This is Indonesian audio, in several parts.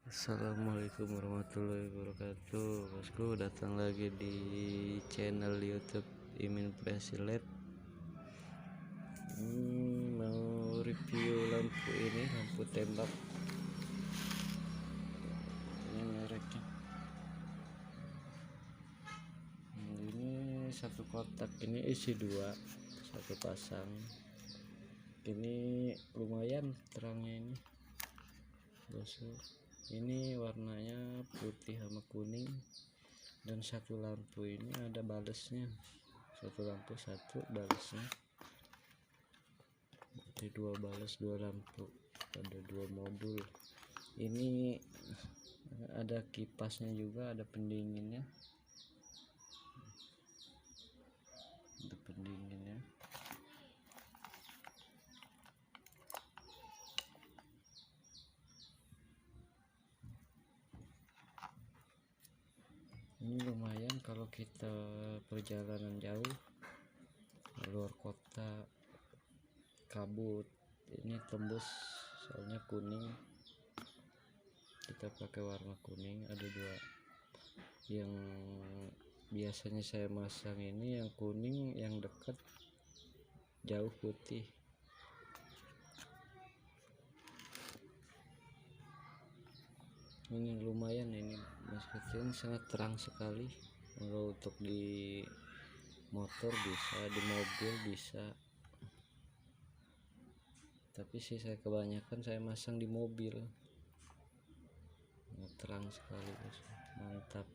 Assalamualaikum warahmatullahi wabarakatuh. Bosku, datang lagi di channel YouTube Imin Presilet. Mau review lampu ini, lampu tembak. Ini mereknya. Ini satu kotak, ini isi dua, satu pasang. Ini lumayan terangnya ini, bosku. Ini warnanya putih sama kuning, dan satu lampu ini ada balesnya, satu lampu satu balesnya, ada dua bales, dua lampu, ada dua modul. Ini ada kipasnya juga, ada pendinginnya, ini lumayan kalau kita perjalanan jauh luar kota, kabut. Ini tembus, soalnya kuning, kita pakai warna kuning. Ada dua, yang biasanya saya masang ini yang kuning, yang dekat jauh putih. Ini lumayan, ini meskipun sangat terang sekali. Kalau untuk di motor bisa, di mobil bisa, tapi sih saya kebanyakan saya masang di mobil. Terang sekali, bos, mantap.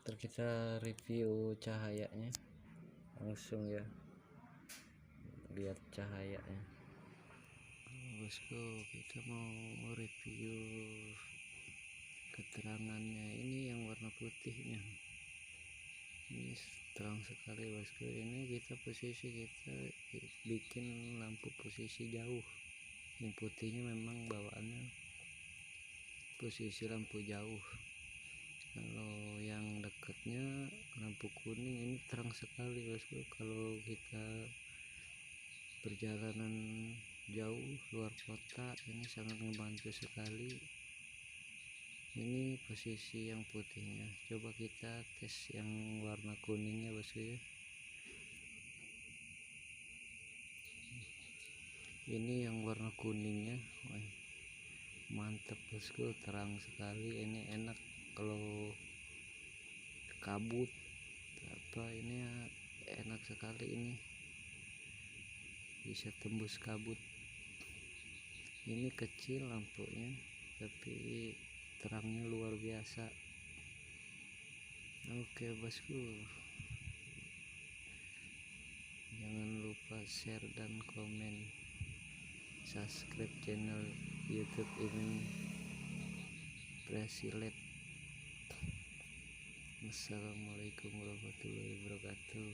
Terus kita review cahayanya langsung ya, lihat cahayanya, bosku. Kita mau review keterangannya. Ini yang warna putihnya, ini terang sekali, bosku. Ini kita bikin lampu posisi jauh. Yang putihnya memang bawaannya posisi lampu jauh. Kalau yang dekatnya lampu kuning, ini terang sekali, bosku. Kalau kita perjalanan jauh luar kota, ini sangat membantu sekali. Ini posisi yang putihnya. Coba kita tes yang warna kuningnya, bosku ya. Ini yang warna kuningnya, wah, mantap, bosku, terang sekali. Ini enak kalau kabut apa, ini enak sekali. Ini bisa tembus kabut. Ini kecil lampunya, tapi terangnya luar biasa. Oke, bosku, jangan lupa share dan komen, subscribe channel YouTube Imin Presilet. Assalamualaikum warahmatullahi wabarakatuh.